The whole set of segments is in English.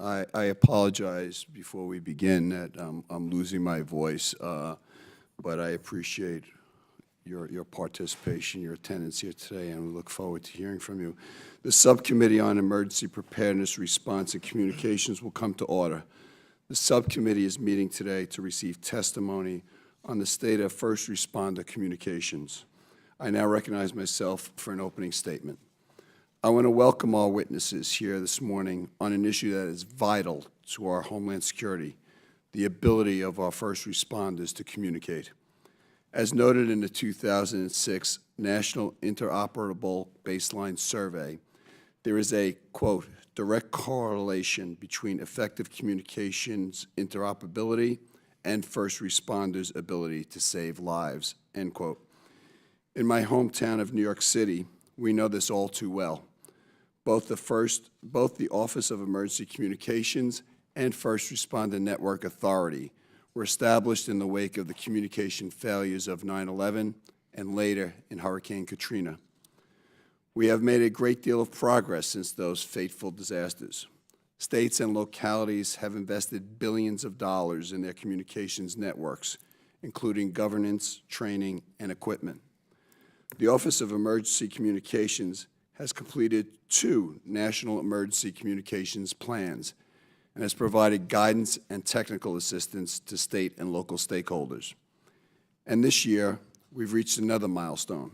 I apologize before we begin that I'm losing my voice, but I appreciate your participation, your attendance here today, and we look forward to hearing from you. The Subcommittee on Emergency Preparedness, Response, and Communications will come to order. The subcommittee is meeting today to receive testimony on the state of first responder communications. I now recognize myself for an opening statement. I want to welcome all witnesses here this morning on an issue that is vital to our Homeland Security, the ability of our first responders to communicate. As noted in the 2006 National Interoperable Baseline Survey, there is a, quote, direct correlation between effective communications interoperability and first responders' ability to save lives, end quote. In my hometown of New York City, we know this all too well. Both the Office of Emergency Communications and First Responder Network Authority were established in the wake of the communication failures of 9/11 and later in Hurricane Katrina. We have made a great deal of progress since those fateful disasters. States and localities have invested billions of dollars in their communications networks, including governance, training, and equipment. The Office of Emergency Communications has completed 2 National Emergency Communications Plans and has provided guidance and technical assistance to state and local stakeholders. And this year, we've reached another milestone.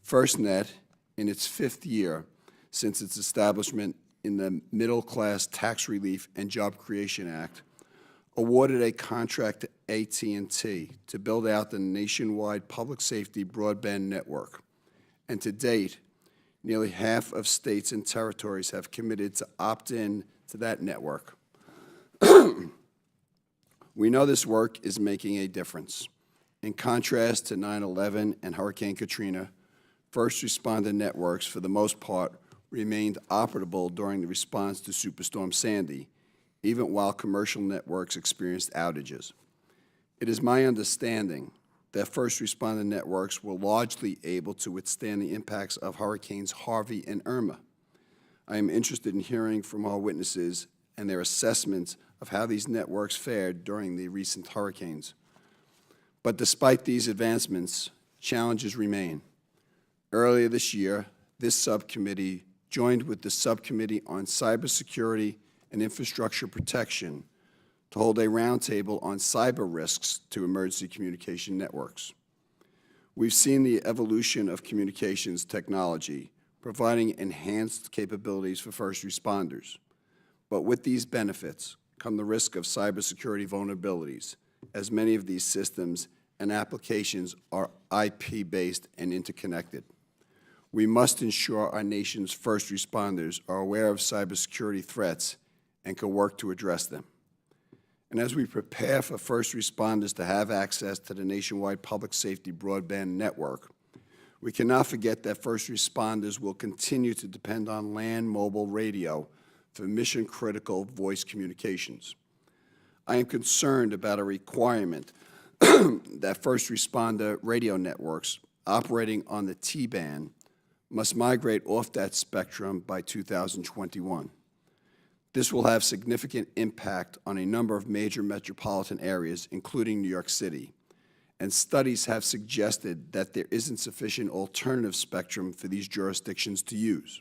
FirstNet, in its 5th year since its establishment in the Middle Class Tax Relief and Job Creation Act, awarded a contract to AT&T to build out the nationwide public safety broadband network. And to date, nearly half of states and territories have committed to opt in to that network. We know this work is making a difference. In contrast to 9/11 and Hurricane Katrina, first responder networks, for the most part, remained operable during the response to Superstorm Sandy, even while commercial networks experienced outages. It is my understanding that first responder networks were largely able to withstand the impacts of Hurricanes Harvey and Irma. I am interested in hearing from our witnesses and their assessments of how these networks fared during the recent hurricanes. But despite these advancements, challenges remain. Earlier this year, this subcommittee joined with the Subcommittee on Cybersecurity and Infrastructure Protection to hold a roundtable on cyber risks to emergency communication networks. We've seen the evolution of communications technology, providing enhanced capabilities for first responders. But with these benefits come the risk of cybersecurity vulnerabilities, as many of these systems and applications are IP-based and interconnected. We must ensure our nation's first responders are aware of cybersecurity threats and can work to address them. And as we prepare for first responders to have access to the nationwide public safety broadband network, we cannot forget that first responders will continue to depend on land mobile radio for mission-critical voice communications. I am concerned about a requirement that first responder radio networks operating on the T-band must migrate off that spectrum by 2021. This will have significant impact on a number of major metropolitan areas, including New York City, and studies have suggested that there isn't sufficient alternative spectrum for these jurisdictions to use.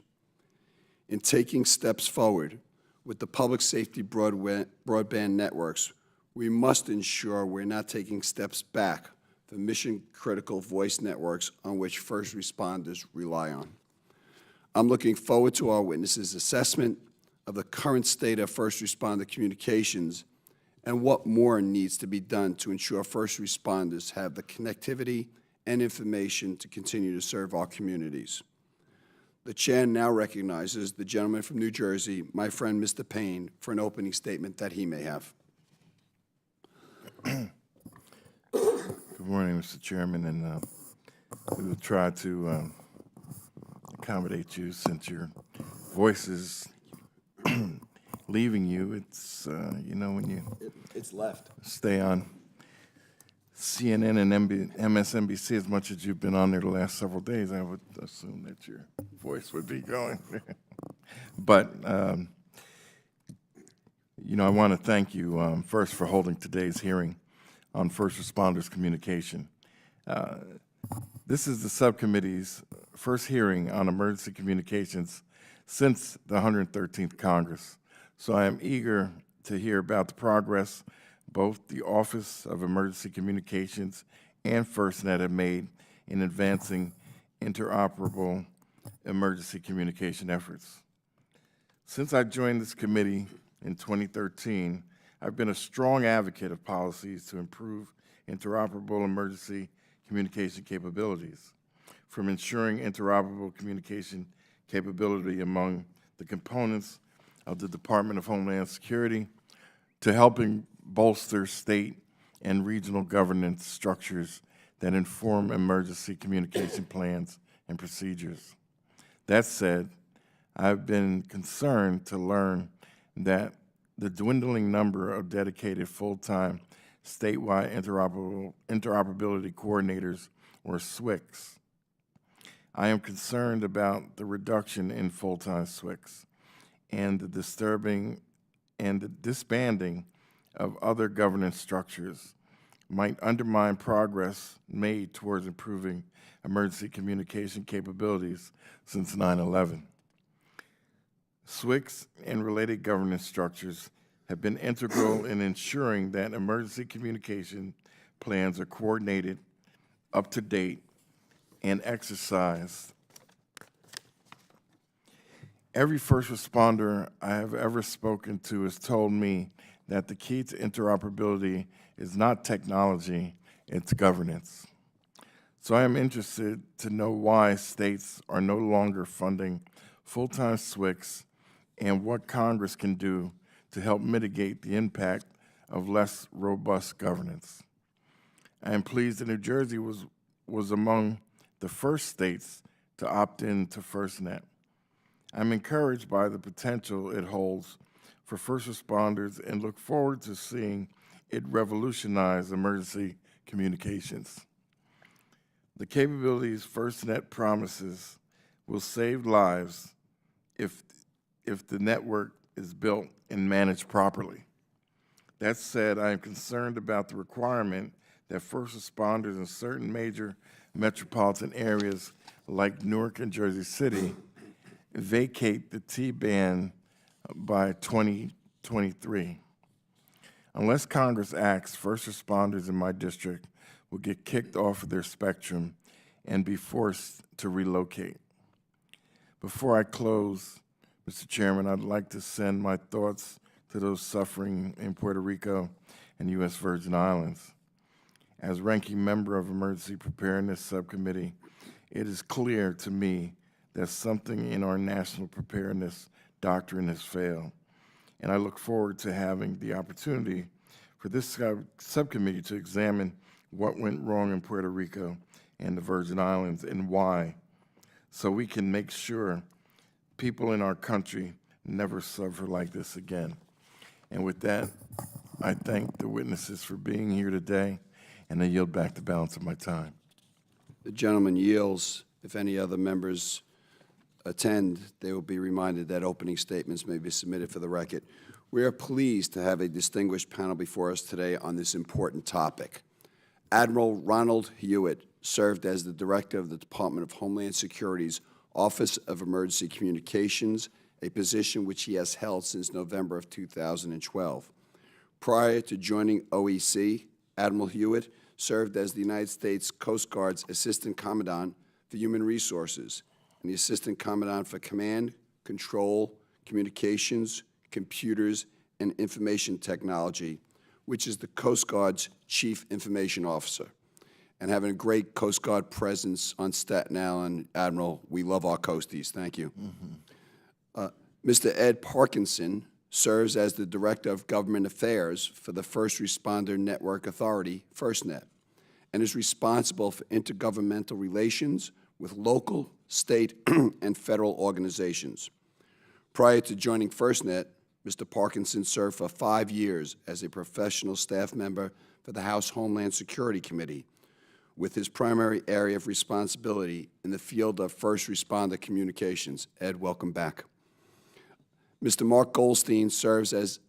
In taking steps forward with the public safety broadband networks, we must ensure we're not taking steps back for mission-critical voice networks on which first responders rely on. I'm looking forward to our witnesses' assessment of the current state of first responder communications and what more needs to be done to ensure first responders have the connectivity and information to continue to serve our communities. The Chair now recognizes the gentleman from New Jersey, my friend Mr. Payne, for an opening statement that he may have. Good morning, Mr. Chairman, and we will try to accommodate you since your voice is leaving you. It's, you know, when you It's left. stay on CNN and MSNBC as much as you've been on there the last several days, I would assume that your voice would be going. But I want to thank you first for holding today's hearing on first responders communication. This is the subcommittee's first hearing on emergency communications since the 113th Congress, so I am eager to hear about the progress both the Office of Emergency Communications and FirstNet have made in advancing interoperable emergency communication efforts. Since I joined this committee in 2013, I've been a strong advocate of policies to improve interoperable emergency communication capabilities, from ensuring interoperable communication capability among the components of the Department of Homeland Security to helping bolster state and regional governance structures that inform emergency communication plans and procedures. That said, I've been concerned to learn that the dwindling number of dedicated full-time statewide interoperability coordinators, or SWICs. I am concerned about the reduction in full-time SWICs and the disbanding of other governance structures might undermine progress made towards improving emergency communication capabilities since 9/11. SWICs and related governance structures have been integral in ensuring that emergency communication plans are coordinated, up to date, and exercised. Every first responder I have ever spoken to has told me that the key to interoperability is not technology, it's governance. So I am interested to know why states are no longer funding full-time SWICs and what Congress can do to help mitigate the impact of less robust governance. I am pleased that New Jersey was among the first states to opt in to FirstNet. I'm encouraged by the potential it holds for first responders and look forward to seeing it revolutionize emergency communications. The capabilities FirstNet promises will save lives if the network is built and managed properly. That said, I am concerned about the requirement that first responders in certain major metropolitan areas like Newark and Jersey City vacate the T-band by 2023. Unless Congress acts, first responders in my district will get kicked off of their spectrum and be forced to relocate. Before I close, Mr. Chairman, I'd like to send my thoughts to those suffering in Puerto Rico and U.S. Virgin Islands. As ranking member of Emergency Preparedness Subcommittee, it is clear to me that something in our national preparedness doctrine has failed, and I look forward to having the opportunity for this subcommittee to examine what went wrong in Puerto Rico and the Virgin Islands and why, so we can make sure people in our country never suffer like this again. And with that, I thank the witnesses for being here today, and I yield back the balance of my time. The gentleman yields. If any other members attend, they will be reminded that opening statements may be submitted for the record. We are pleased to have a distinguished panel before us today on this important topic. Admiral Ronald Hewitt served as the Director of the Department of Homeland Security's Office of Emergency Communications, a position which he has held since November of 2012. Prior to joining OEC, Admiral Hewitt served as the United States Coast Guard's Assistant Commandant for Human Resources and the Assistant Commandant for Command, Control, Communications, Computers, and Information Technology, which is the Coast Guard's Chief Information Officer. And having a great Coast Guard presence on Staten Island, Admiral, we love our coasties. Thank you. Mr. Ed Parkinson serves as the Director of Government Affairs for the First Responder Network Authority, FirstNet, and is responsible for intergovernmental relations with local, state, and federal organizations. Prior to joining FirstNet, Mr. Parkinson served for 5 years as a professional staff member for the House Homeland Security Committee, with his primary area of responsibility in the field of first responder communications. Ed, welcome back. Mr. Mark Goldstein serves as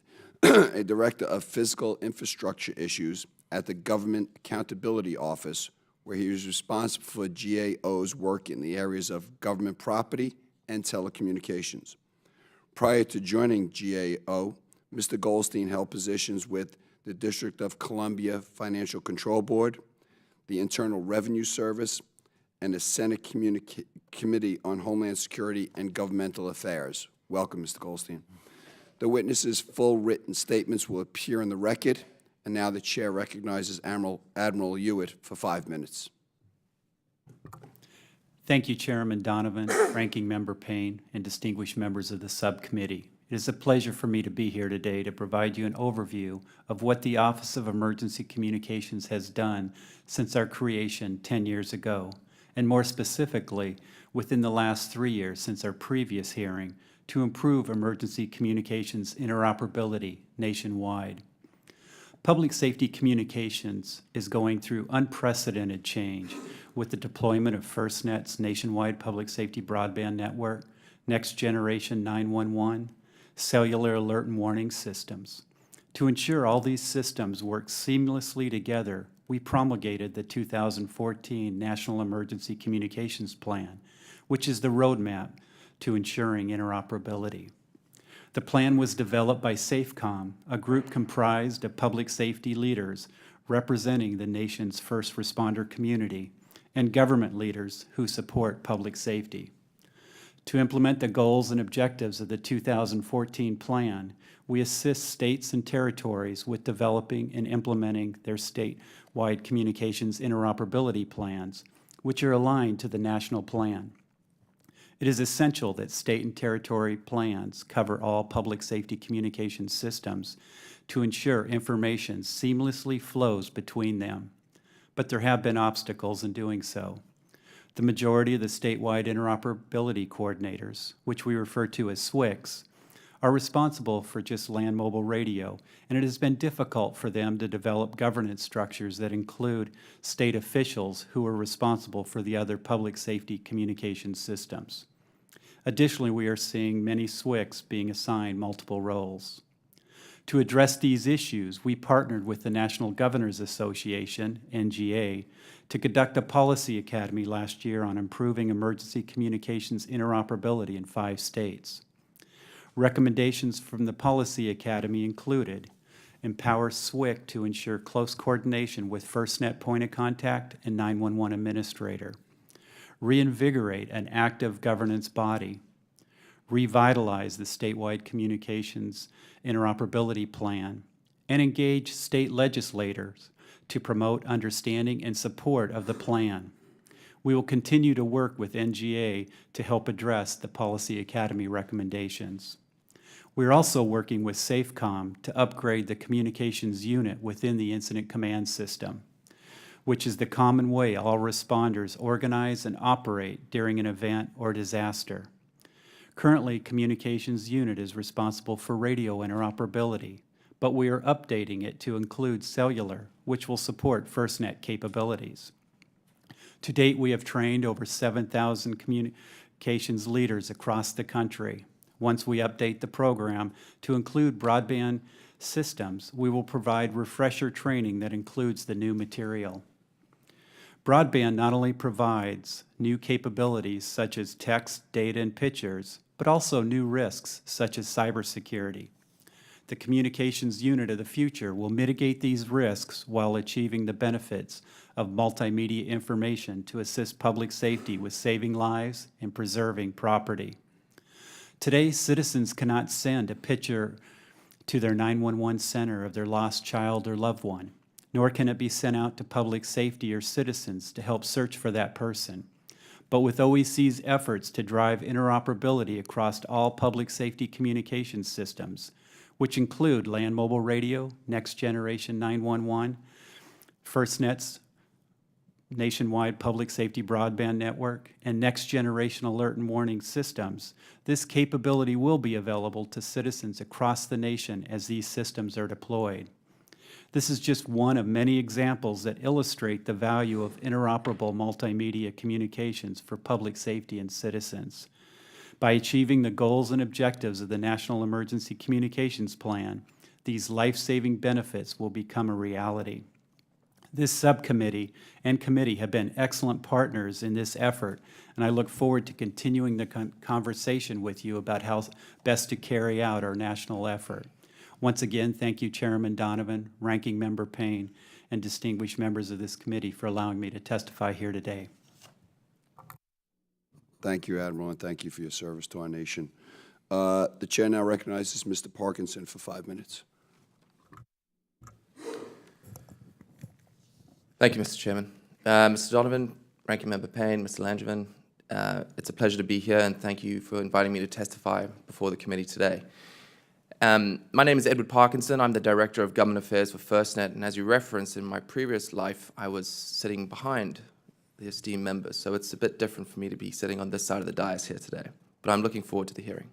a director of physical infrastructure issues at the Government Accountability Office, where he was responsible for GAO's work in the areas of government property and telecommunications. Prior to joining GAO, Mr. Goldstein held positions with the District of Columbia Financial Control Board, the Internal Revenue Service, and the Senate Committee on Homeland Security and Governmental Affairs. Welcome, Mr. Goldstein. The witnesses' full written statements will appear in the record, and now the Chair recognizes Admiral Hewitt for 5 minutes. Thank you, Chairman Donovan, Ranking Member Payne, and distinguished members of the subcommittee. It is a pleasure for me to be here today to provide you an overview of what the Office of Emergency Communications has done since our creation 10 years ago, and more specifically, within the last 3 years since our previous hearing, to improve emergency communications interoperability nationwide. Public safety communications is going through unprecedented change with the deployment of FirstNet's nationwide public safety broadband network, next generation 911, cellular alert and warning systems. To ensure all these systems work seamlessly together, we promulgated the 2014 National Emergency Communications Plan, which is the roadmap to ensuring interoperability. The plan was developed by SAFECOM, a group comprised of public safety leaders representing the nation's first responder community and government leaders who support public safety. To implement the goals and objectives of the 2014 plan, we assist states and territories with developing and implementing their statewide communications interoperability plans, which are aligned to the national plan. It is essential that state and territory plans cover all public safety communication systems to ensure information seamlessly flows between them. But there have been obstacles in doing so. The majority of the statewide interoperability coordinators, which we refer to as SWICs, are responsible for just land mobile radio, and it has been difficult for them to develop governance structures that include state officials who are responsible for the other public safety communication systems. Additionally, we are seeing many SWICs being assigned multiple roles. To address these issues, we partnered with the National Governors Association, NGA, to conduct a policy academy last year on improving emergency communications interoperability in 5 states. Recommendations from the policy academy included empower SWIC to ensure close coordination with FirstNet point of contact and 911 administrator, reinvigorate an active governance body, revitalize the statewide communications interoperability plan, and engage state legislators to promote understanding and support of the plan. We will continue to work with NGA to help address the Policy Academy recommendations. We're also working with SAFECOM to upgrade the communications unit within the Incident Command System, which is the common way all responders organize and operate during an event or disaster. Currently, communications unit is responsible for radio interoperability, but we are updating it to include cellular, which will support FirstNet capabilities. To date, we have trained over 7,000 communications leaders across the country. Once we update the program to include broadband systems, we will provide refresher training that includes the new material. Broadband not only provides new capabilities such as text, data, and pictures, but also new risks such as cybersecurity. The communications unit of the future will mitigate these risks while achieving the benefits of multimedia information to assist public safety with saving lives and preserving property. Today, citizens cannot send a picture to their 911 center of their lost child or loved one, nor can it be sent out to public safety or citizens to help search for that person. But with OEC's efforts to drive interoperability across all public safety communication systems, which include land mobile radio, next generation 911, FirstNet's nationwide public safety broadband network, and next generation alert and warning systems, this capability will be available to citizens across the nation as these systems are deployed. This is just one of many examples that illustrate the value of interoperable multimedia communications for public safety and citizens. By achieving the goals and objectives of the National Emergency Communications Plan, these life-saving benefits will become a reality. This subcommittee and committee have been excellent partners in this effort, and I look forward to continuing the conversation with you about how best to carry out our national effort. Once again, thank you, Chairman Donovan, Ranking Member Payne, and distinguished members of this committee for allowing me to testify here today. Thank you, Admiral, and thank you for your service to our nation. The chair now recognizes Mr. Parkinson for 5 minutes. Thank you, Mr. Chairman. Mr. Donovan, Ranking Member Payne, Mr. Langevin, it's a pleasure to be here, and thank you for inviting me to testify before the committee today. My name is Edward Parkinson. I'm the Director of Government Affairs for FirstNet, and as you referenced, in my previous life, I was sitting behind the esteemed members, so it's a bit different for me to be sitting on this side of the dais here today, but I'm looking forward to the hearing.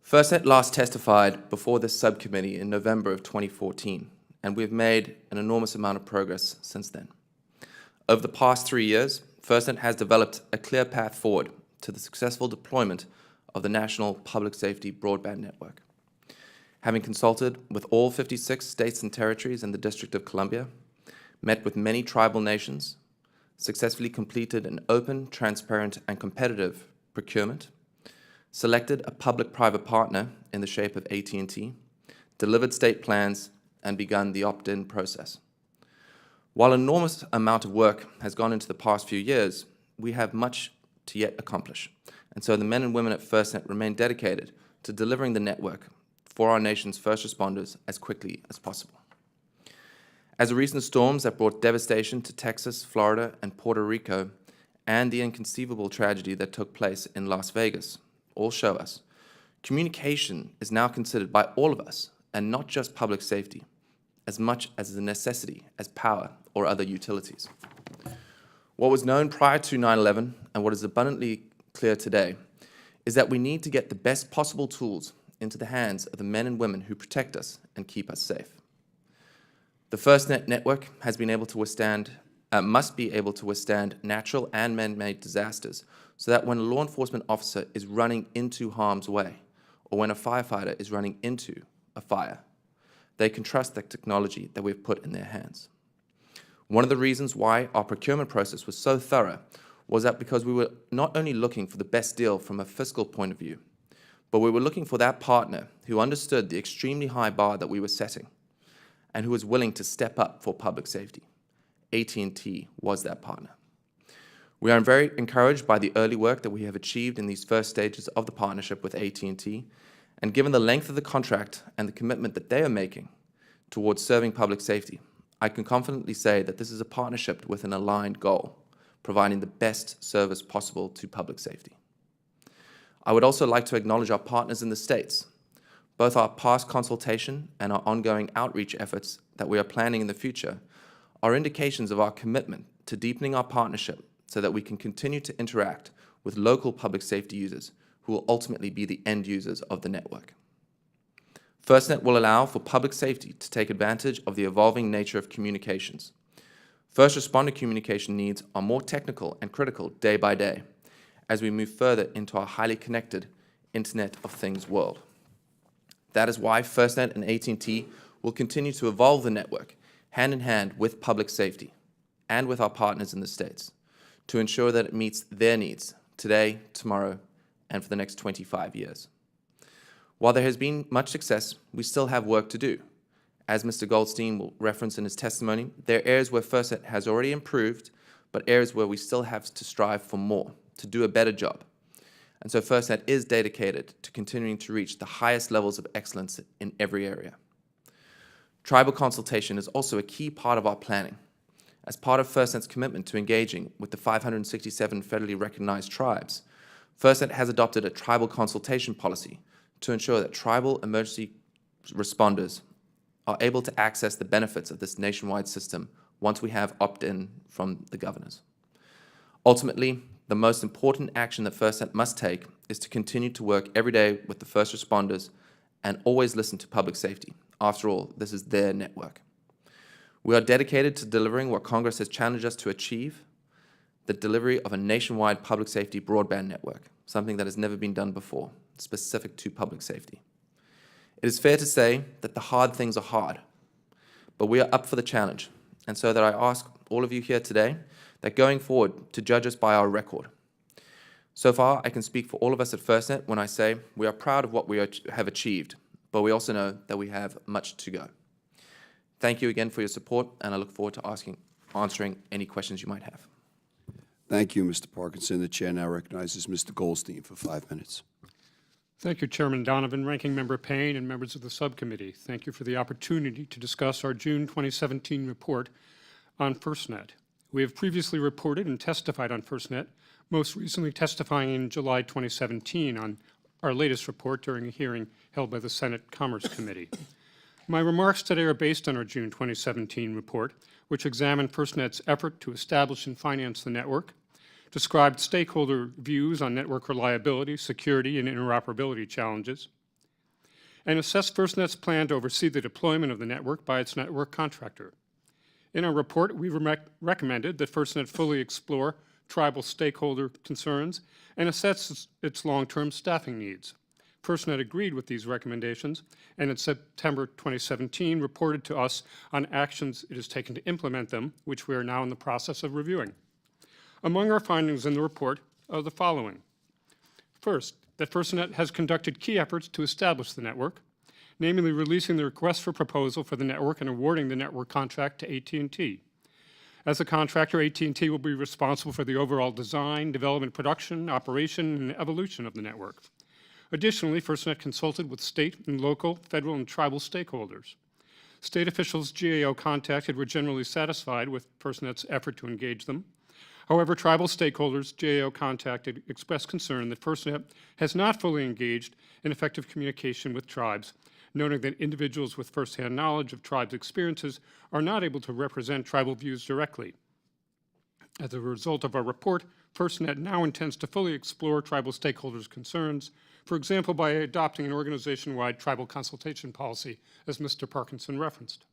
FirstNet last testified before this subcommittee in November of 2014, and we've made an enormous amount of progress since then. Over the past 3 years, FirstNet has developed a clear path forward to the successful deployment of the National Public Safety Broadband Network. Having consulted with all 56 states and territories in the District of Columbia, met with many tribal nations, successfully completed an open, transparent, and competitive procurement, selected a public-private partner in the shape of AT&T, delivered state plans, and begun the opt-in process. While an enormous amount of work has gone into the past few years, we have much to yet accomplish. And so the men and women at FirstNet remain dedicated to delivering the network for our nation's first responders as quickly as possible. As the recent storms that brought devastation to Texas, Florida, and Puerto Rico, and the inconceivable tragedy that took place in Las Vegas all show us, communication is now considered by all of us, and not just public safety, as much as a necessity as power or other utilities. What was known prior to 9/11 and what is abundantly clear today is that we need to get the best possible tools into the hands of the men and women who protect us and keep us safe. The FirstNet network has been able to must be able to withstand natural and man-made disasters so that when a law enforcement officer is running into harm's way or when a firefighter is running into a fire, they can trust the technology that we've put in their hands. One of the reasons why our procurement process was so thorough was that because we were not only looking for the best deal from a fiscal point of view, but we were looking for that partner who understood the extremely high bar that we were setting and who was willing to step up for public safety. AT&T was that partner. We are very encouraged by the early work that we have achieved in these first stages of the partnership with AT&T, and given the length of the contract and the commitment that they are making towards serving public safety, I can confidently say that this is a partnership with an aligned goal, providing the best service possible to public safety. I would also like to acknowledge our partners in the states. Both our past consultation and our ongoing outreach efforts that we are planning in the future are indications of our commitment to deepening our partnership so that we can continue to interact with local public safety users who will ultimately be the end users of the network. FirstNet will allow for public safety to take advantage of the evolving nature of communications. First responder communication needs are more technical and critical day by day as we move further into our highly connected Internet of Things world. That is why FirstNet and AT&T will continue to evolve the network hand in hand with public safety and with our partners in the states to ensure that it meets their needs today, tomorrow, and for the next 25 years. While there has been much success, we still have work to do. As Mr. Goldstein will reference in his testimony, there are areas where FirstNet has already improved, but areas where we still have to strive for more, to do a better job. And so FirstNet is dedicated to continuing to reach the highest levels of excellence in every area. Tribal consultation is also a key part of our planning. As part of FirstNet's commitment to engaging with the 567 federally recognized tribes, FirstNet has adopted a tribal consultation policy to ensure that tribal emergency responders are able to access the benefits of this nationwide system once we have opt-in from the governors. Ultimately, the most important action that FirstNet must take is to continue to work every day with the first responders and always listen to public safety. After all, this is their network. We are dedicated to delivering what Congress has challenged us to achieve, the delivery of a nationwide public safety broadband network, something that has never been done before, specific to public safety. It is fair to say that the hard things are hard, but we are up for the challenge, and so that I ask all of you here today that going forward to judge us by our record. So far, I can speak for all of us at FirstNet when I say we are proud of what we have achieved, but we also know that we have much to go. Thank you again for your support, and I look forward to answering any questions you might have. Thank you, Mr. Parkinson. The chair now recognizes Mr. Goldstein for 5 minutes. Thank you, Chairman Donovan, Ranking Member Payne, and members of the subcommittee. Thank you for the opportunity to discuss our June 2017 report on FirstNet. We have previously reported and testified on FirstNet, most recently testifying in July 2017 on our latest report during a hearing held by the Senate Commerce Committee. My remarks today are based on our June 2017 report, which examined FirstNet's effort to establish and finance the network, described stakeholder views on network reliability, security, and interoperability challenges, and assessed FirstNet's plan to oversee the deployment of the network by its network contractor. In our report, we recommended that FirstNet fully explore tribal stakeholder concerns and assess its long-term staffing needs. FirstNet agreed with these recommendations, and in September 2017 reported to us on actions it has taken to implement them, which we are now in the process of reviewing. Among our findings in the report are the following. First, that FirstNet has conducted key efforts to establish the network, namely releasing the request for proposal for the network and awarding the network contract to AT&T. As a contractor, AT&T will be responsible for the overall design, development, production, operation, and evolution of the network. Additionally, FirstNet consulted with state and local, federal, and tribal stakeholders. State officials GAO contacted were generally satisfied with FirstNet's effort to engage them. However, tribal stakeholders GAO contacted expressed concern that FirstNet has not fully engaged in effective communication with tribes, noting that individuals with firsthand knowledge of tribes' experiences are not able to represent tribal views directly. As a result of our report, FirstNet now intends to fully explore tribal stakeholders' concerns, for example, by adopting an organization-wide tribal consultation policy, as Mr. Parkinson referenced.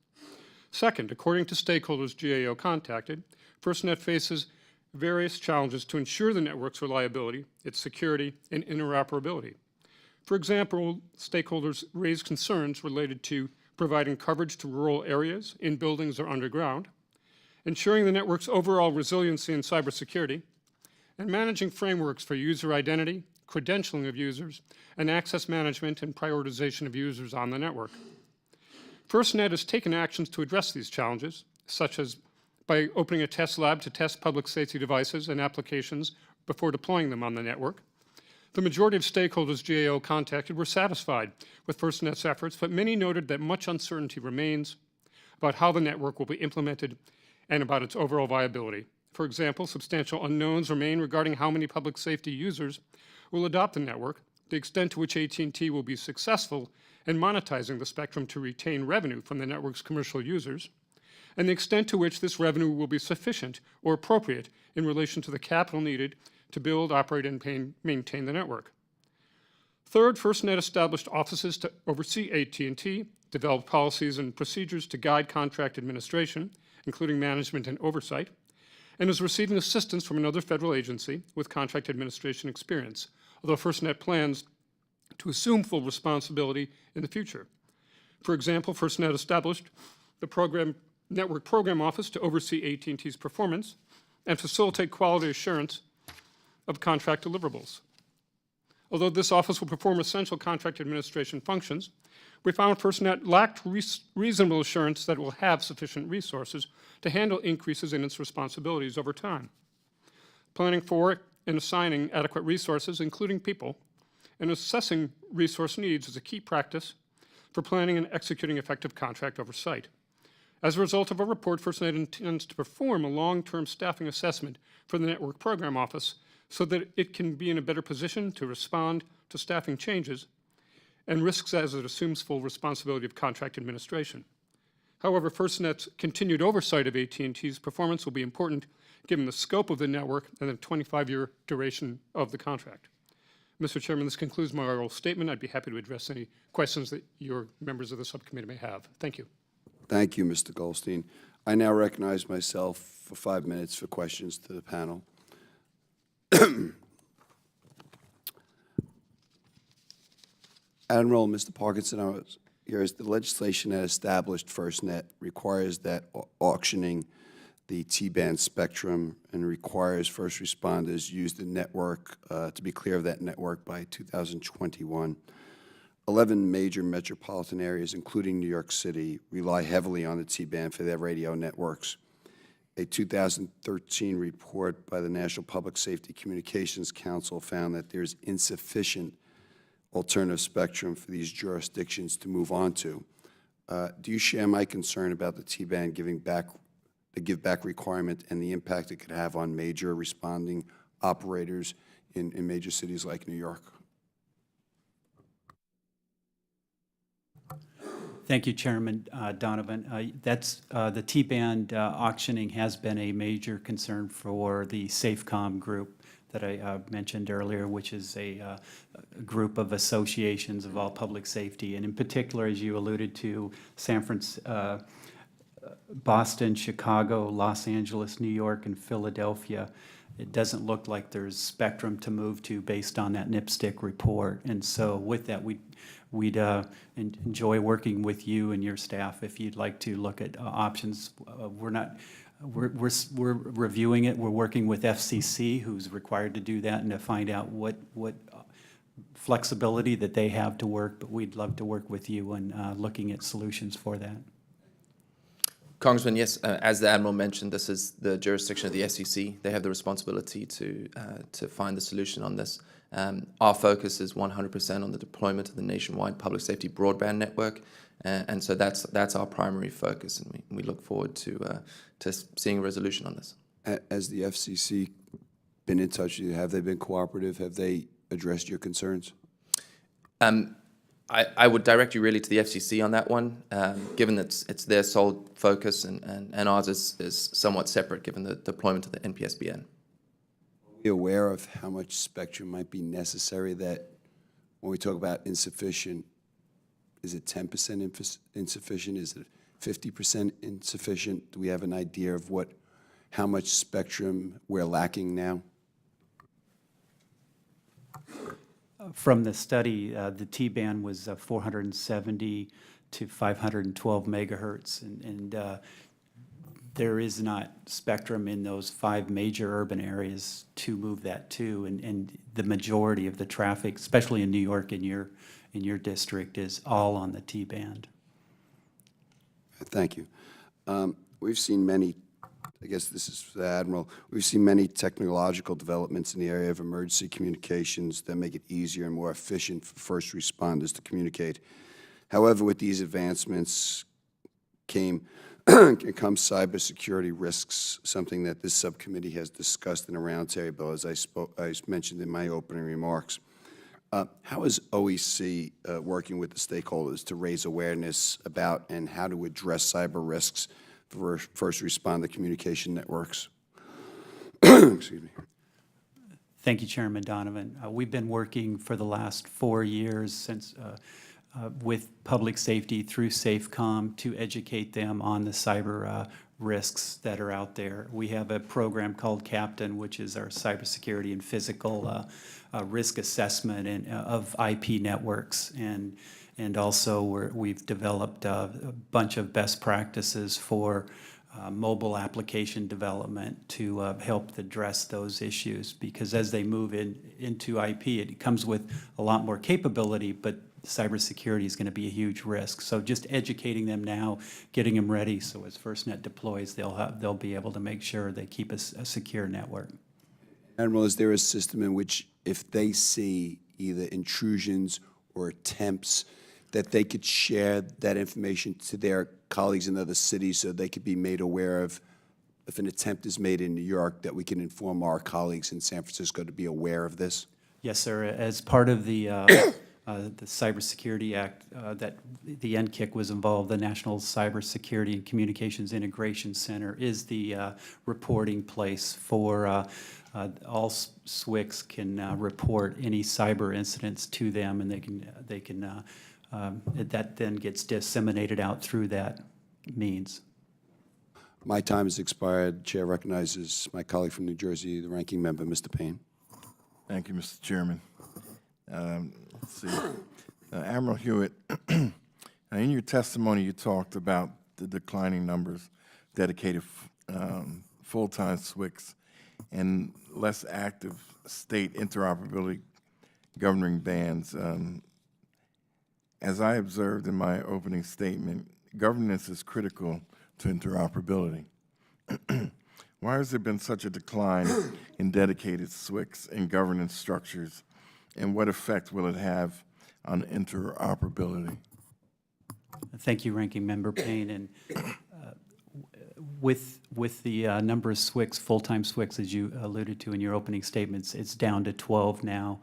Second, according to stakeholders GAO contacted, FirstNet faces various challenges to ensure the network's reliability, its security, and interoperability. For example, stakeholders raised concerns related to providing coverage to rural areas in buildings or underground, ensuring the network's overall resiliency and cybersecurity, and managing frameworks for user identity, credentialing of users, and access management and prioritization of users on the network. FirstNet has taken actions to address these challenges, such as by opening a test lab to test public safety devices and applications before deploying them on the network. The majority of stakeholders GAO contacted were satisfied with FirstNet's efforts, but many noted that much uncertainty remains about how the network will be implemented and about its overall viability. For example, substantial unknowns remain regarding how many public safety users will adopt the network, the extent to which AT&T will be successful in monetizing the spectrum to retain revenue from the network's commercial users, and the extent to which this revenue will be sufficient or appropriate in relation to the capital needed to build, operate, and maintain the network. Third, FirstNet established offices to oversee AT&T, develop policies and procedures to guide contract administration, including management and oversight, and is receiving assistance from another federal agency with contract administration experience, although FirstNet plans to assume full responsibility in the future. For example, FirstNet established the Network Program Office to oversee AT&T's performance and facilitate quality assurance of contract deliverables. Although this office will perform essential contract administration functions, we found FirstNet lacked reasonable assurance that it will have sufficient resources to handle increases in its responsibilities over time. Planning for and assigning adequate resources, including people, and assessing resource needs is a key practice for planning and executing effective contract oversight. As a result of our report, FirstNet intends to perform a long-term staffing assessment for the Network Program Office so that it can be in a better position to respond to staffing changes and risks as it assumes full responsibility of contract administration. However, FirstNet's continued oversight of AT&T's performance will be important given the scope of the network and the 25-year duration of the contract. Mr. Chairman, this concludes my oral statement. I'd be happy to address any questions that your members of the subcommittee may have. Thank you. Thank you, Mr. Goldstein. I now recognize myself for 5 minutes for questions to the panel. Admiral, Mr. Parkinson, here is the legislation that established FirstNet requires that auctioning the T-band spectrum and requires first responders use the network to be clear of that network by 2021. 11 major metropolitan areas, including New York City, rely heavily on the T-band for their radio networks. A 2013 report by the National Public Safety Communications Council found that there's insufficient alternative spectrum for these jurisdictions to move on to. Do you share my concern about the T-band the give back requirement and the impact it could have on major responding operators in major cities like New York? Thank you, Chairman Donovan. The T-band auctioning has been a major concern for the SAFECOM group that I mentioned earlier, which is a group of associations of all public safety, and in particular, as you alluded to, Boston, Chicago, Los Angeles, New York, and Philadelphia. It doesn't look like there's spectrum to move to based on that NIPSTIC report. And so with that, we'd enjoy working with you and your staff if you'd like to look at options. We're reviewing it. We're working with FCC, who's required to do that, and to find out what flexibility that they have to work, but we'd love to work with you on looking at solutions for that. Congressman, yes, as the Admiral mentioned, this is the jurisdiction of the SEC. They have the responsibility to find the solution on this. Our focus is 100% on the deployment of the nationwide public safety broadband network, and so that's our primary focus, and we look forward to seeing a resolution on this. Has the FCC been in touch with you? Have they been cooperative? Have they addressed your concerns? I would direct you really to the FCC on that one, given that it's their sole focus, and ours is somewhat separate given the deployment of the NPSBN. Are you aware of how much spectrum might be necessary? That when we talk about insufficient, is it 10% insufficient? Is it 50% insufficient? Do we have an idea of how much spectrum we're lacking now? From the study, the T-band was 470 to 512 megahertz, and there is not spectrum in those 5 major urban areas to move that to, and the majority of the traffic, especially in New York in your district, is all on the T-band. Thank you. We've seen many, I guess this is for the Admiral, we've seen many technological developments in the area of emergency communications that make it easier and more efficient for first responders to communicate. However, with these advancements can come cybersecurity risks, something that this subcommittee has discussed in a roundtable, as I mentioned in my opening remarks. How is OEC working with the stakeholders to raise awareness about and how to address cyber risks for first responder communication networks? Excuse me. Thank you, Chairman Donovan. We've been working for the last 4 years with public safety through SAFECOM to educate them on the cyber risks that are out there. We have a program called Captain, which is our cybersecurity and physical risk assessment of IP networks, and also we've developed a bunch of best practices for mobile application development to help address those issues, because as they move into IP, it comes with a lot more capability, but cybersecurity is going to be a huge risk. So just educating them now, getting them ready, so as FirstNet deploys, they'll be able to make sure they keep a secure network. Admiral, is there a system in which if they see either intrusions or attempts, that they could share that information to their colleagues in other cities so they could be made aware of if an attempt is made in New York, that we can inform our colleagues in San Francisco to be aware of this? Yes, sir. As part of the Cybersecurity Act, that the NCIC was involved, the National Cybersecurity and Communications Integration Center is the reporting place for all SWCs can report any cyber incidents to them, and they can that then gets disseminated out through that means. My time has expired. Chair recognizes my colleague from New Jersey, the ranking member, Mr. Payne. Thank you, Mr. Chairman. Let's see. Admiral Hewitt, in your testimony, you talked about the declining numbers of dedicated full-time SWCs and less active state interoperability governing bands. As I observed in my opening statement, governance is critical to interoperability. Why has there been such a decline in dedicated SWCs and governance structures, and what effect will it have on interoperability? Thank you, Ranking Member Payne. And with the number of SWCs, full-time SWCs, as you alluded to in your opening statements, it's down to 12 now.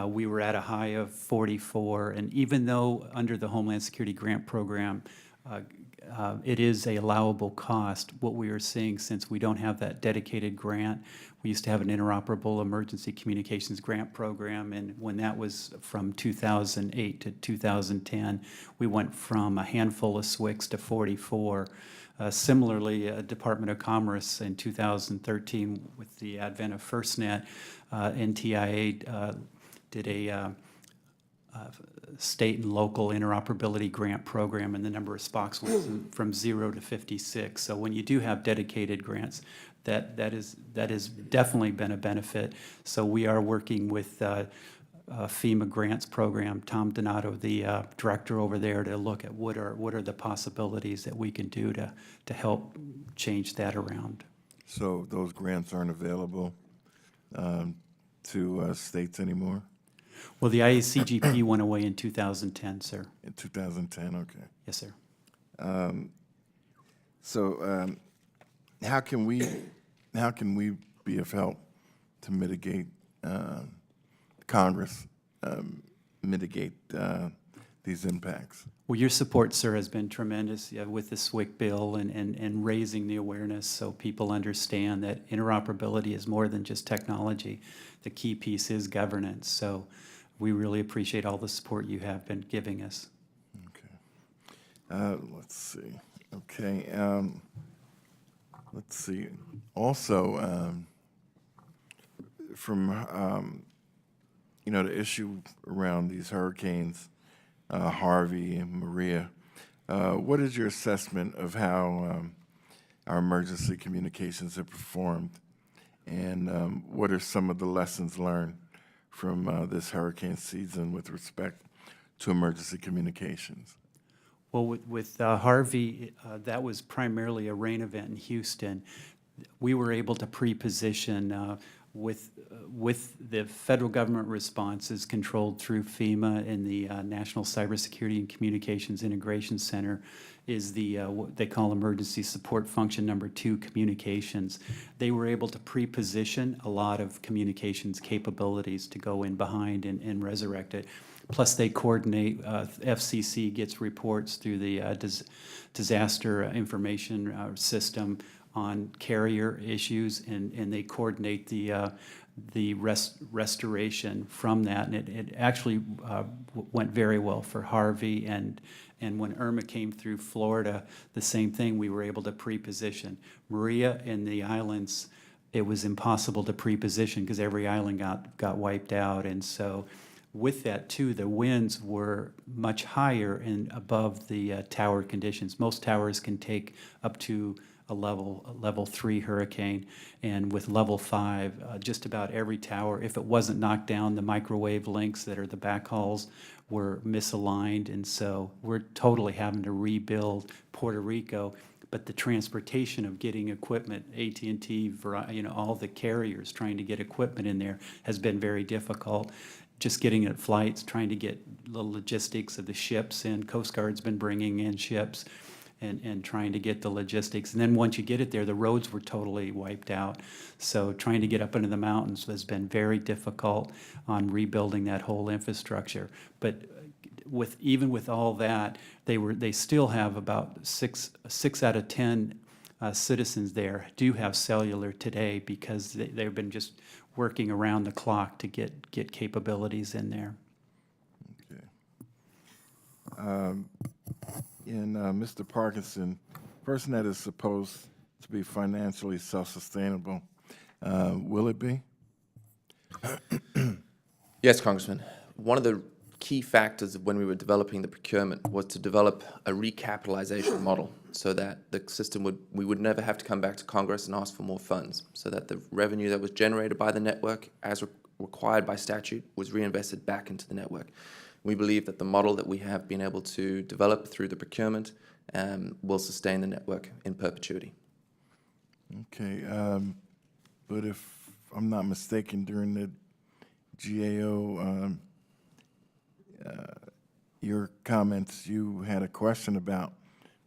We were at a high of 44, and even though under the Homeland Security Grant Program, it is a allowable cost, what we are seeing, since we don't have that dedicated grant, we used to have an interoperable emergency communications grant program, and when that was from 2008 to 2010, we went from a handful of SWCs to 44. Similarly, Department of Commerce in 2013, with the advent of FirstNet, NTIA did a state and local interoperability grant program, and the number of SPOCs went from 0 to 56. So when you do have dedicated grants, that has definitely been a benefit. So we are working with FEMA grants program, Tom Donato, the director over there, to look at what are the possibilities that we can do to help change that around. So those grants aren't available to states anymore? Well, the IACGP went away in 2010, sir. In 2010, okay. Yes, sir. So how can we be of help to mitigate Congress mitigate these impacts? Well, your support, sir, has been tremendous with the SWCC bill and raising the awareness so people understand that interoperability is more than just technology. The key piece is governance. So we really appreciate all the support you have been giving us. Okay. Let's see. Okay. Let's see. Also, from the issue around these hurricanes, Harvey and Maria, what is your assessment of how our emergency communications have performed, and what are some of the lessons learned from this hurricane season with respect to emergency communications? Well, with Harvey, that was primarily a rain event in Houston. We were able to pre-position with the federal government responses controlled through FEMA and the National Cybersecurity and Communications Integration Center is the what they call Emergency Support Function Number 2 communications. They were able to pre-position a lot of communications capabilities to go in behind and resurrect it. Plus, they coordinate, FCC gets reports through the disaster information system on carrier issues, and they coordinate the restoration from that. And it actually went very well for Harvey, and when Irma came through Florida, the same thing, we were able to pre-position. Maria and the islands, it was impossible to pre-position because every island got wiped out, and so with that, too, the winds were much higher and above the tower conditions. Most towers can take up to a level 3 hurricane, and with level 5, just about every tower, if it wasn't knocked down, the microwave links that are the backhauls were misaligned, and so we're totally having to rebuild Puerto Rico. But the transportation of getting equipment, AT&T, all the carriers trying to get equipment in there has been very difficult. Just getting at flights, trying to get the logistics of the ships in. Coast Guard's been bringing in ships and trying to get the logistics. And then once you get it there, the roads were totally wiped out. So trying to get up into the mountains has been very difficult on rebuilding that whole infrastructure. But even with all that, they still have about six out of 10 citizens there do have cellular today because they've been just working around the clock to get capabilities in there. Okay. Mr. Parkinson, FirstNet is supposed to be financially self-sustainable. Will it be? Yes, Congressman. One of the key factors when we were developing the procurement was to develop a recapitalization model so that the system we would never have to come back to Congress and ask for more funds, so that the revenue that was generated by the network as required by statute was reinvested back into the network. We believe that the model that we have been able to develop through the procurement will sustain the network in perpetuity. Okay, but if I'm not mistaken, during the GAO, your comments, you had a question about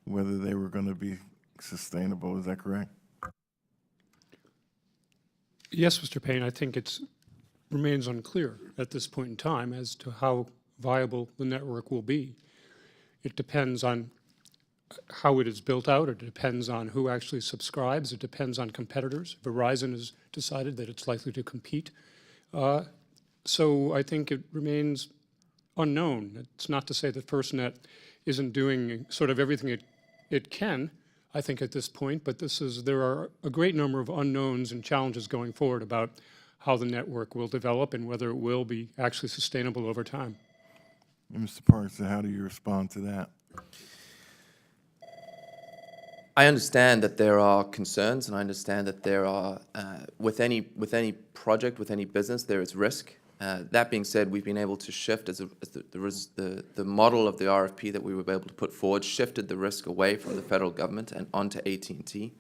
whether they were going to be sustainable. Is that correct? Yes, Mr. Payne, I think it remains unclear at this point in time as to how viable the network will be. It depends on how it is built out. It depends on who actually subscribes. It depends on competitors. Verizon has decided that it's likely to compete. So I think it remains unknown. It's not to say that FirstNet isn't doing sort of everything it can, I think, at this point, but there are a great number of unknowns and challenges going forward about how the network will develop and whether it will be actually sustainable over time. And Mr. Parkinson, how do you respond to that? I understand that there are concerns, and I understand that there are, with any project, with any business, there is risk. That being said, we've been able to shift as the model of the RFP that we were able to put forward shifted the risk away from the federal government and onto AT&T.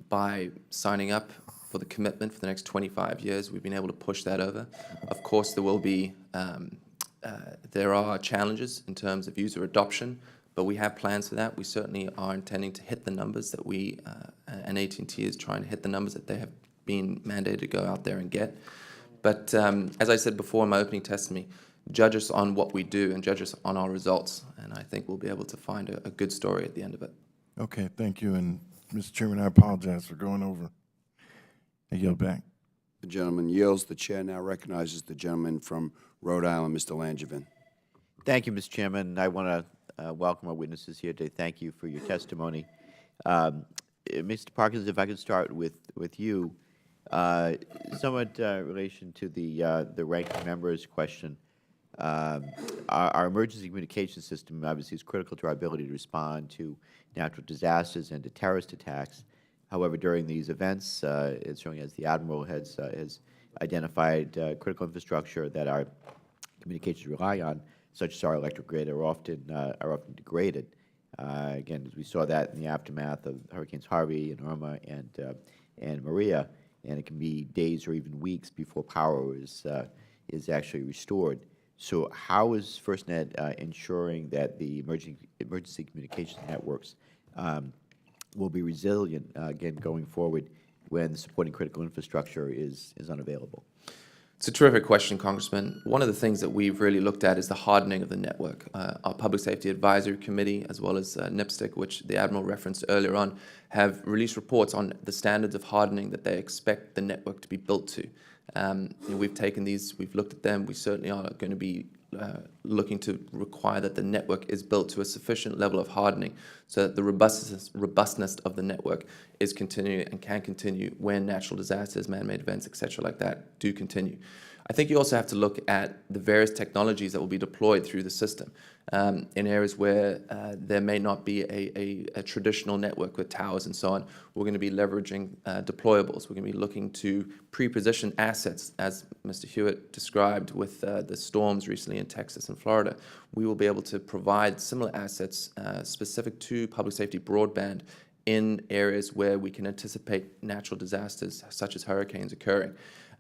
By signing up for the commitment for the next 25 years, we've been able to push that over. Of course, there will be there are challenges in terms of user adoption, but we have plans for that. We certainly are intending to hit the numbers that we and AT&T is trying to hit the numbers that they have been mandated to go out there and get. But as I said before in my opening testimony, judge us on what we do and judge us on our results, and I think we'll be able to find a good story at the end of it. Okay, thank you. And Mr. Chairman, I apologize for going over. I yield back. The gentleman yields. The chair now recognizes the gentleman from Rhode Island, Mr. Langevin. Thank you, Mr. Chairman. I want to welcome our witnesses here today. Thank you for your testimony. Mr. Parkinson, if I could start with you, somewhat in relation to the ranking member's question. Our emergency communication system obviously is critical to our ability to respond to natural disasters and to terrorist attacks. However, during these events, certainly as the Admiral has identified, critical infrastructure that our communications rely on, such as our electric grid, are often degraded. Again, as we saw that in the aftermath of Hurricanes Harvey and Irma and Maria, and it can be days or even weeks before power is actually restored. So, how is FirstNet ensuring that the emergency communications networks will be resilient again going forward when supporting critical infrastructure is unavailable? It's a terrific question, Congressman. One of the things that we've really looked at is the hardening of the network. Our Public Safety Advisory Committee, as well as NIPSTIC, which the Admiral referenced earlier on, have released reports on the standards of hardening that they expect the network to be built to. We've taken these, we've looked at them. We certainly are going to be looking to require that the network is built to a sufficient level of hardening so that the robustness of the network is continuing and can continue when natural disasters, man-made events, etc. like that do continue. I think you also have to look at the various technologies that will be deployed through the system in areas where there may not be a traditional network with towers and so on. We're going to be leveraging deployables. We're going to be looking to pre-position assets, as Mr. Hewitt described with the storms recently in Texas and Florida. We will be able to provide similar assets specific to public safety broadband in areas where we can anticipate natural disasters such as hurricanes occurring.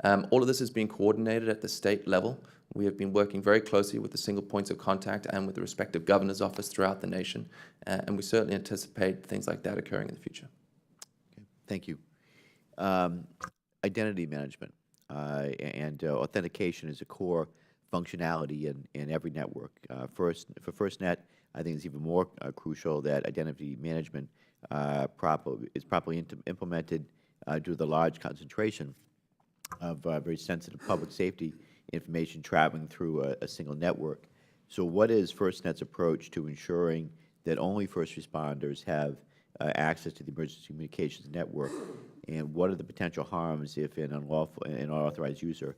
All of this is being coordinated at the state level. We have been working very closely with the single points of contact and with the respective governor's office throughout the nation, and we certainly anticipate things like that occurring in the future. Okay, thank you. Identity management and authentication is a core functionality in every network. For FirstNet, I think it's even more crucial that identity management is properly implemented due to the large concentration of very sensitive public safety information traveling through a single network. So what is FirstNet's approach to ensuring that only first responders have access to the emergency communications network, and what are the potential harms if an unauthorized user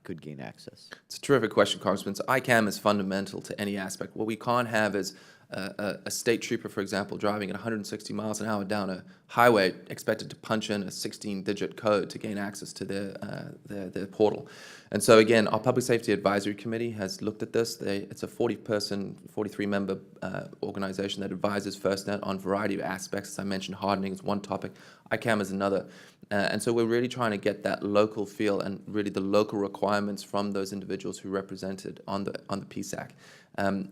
could gain access? It's a terrific question, Congressman. So ICAM is fundamental to any aspect. What we can't have is a state trooper, for example, driving at 160 miles an hour down a highway, expected to punch in a 16-digit code to gain access to their portal. And so again, our Public Safety Advisory Committee has looked at this. It's a 40-person, 43-member organization that advises FirstNet on a variety of aspects. As I mentioned, hardening is one topic. ICAM is another. And so we're really trying to get that local feel and really the local requirements from those individuals who represented on the PSAC.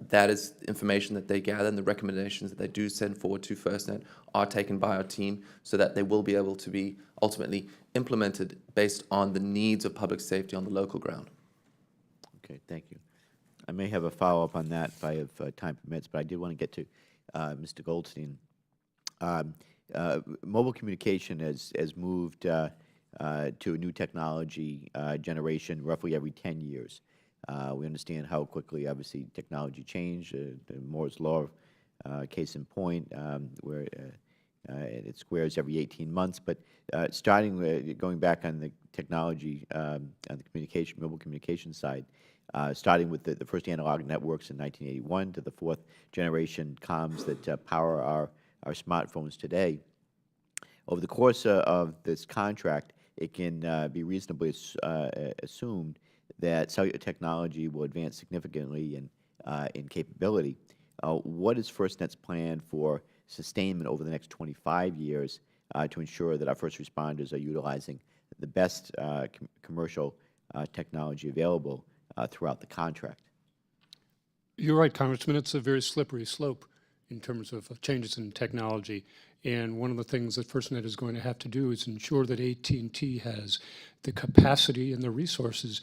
That is information that they gather, and the recommendations that they do send forward to FirstNet are taken by our team so that they will be able to be ultimately implemented based on the needs of public safety on the local ground. Okay, thank you. I may have a follow-up on that if time permits, but I did want to get to Mr. Goldstein. Mobile communication has moved to a new technology generation roughly every 10 years. We understand how quickly, obviously, technology changed. The Moore's Law, case in point, where it squares every 18 months. But going back on the technology, on the mobile communication side, starting with the first analog networks in 1981 to the fourth generation comms that power our smartphones today. Over the course of this contract, it can be reasonably assumed that cellular technology will advance significantly in capability. What is FirstNet's plan for sustainment over the next 25 years to ensure that our first responders are utilizing the best commercial technology available throughout the contract? You're right, Congressman. It's a very slippery slope in terms of changes in technology. And one of the things that FirstNet is going to have to do is ensure that AT&T has the capacity and the resources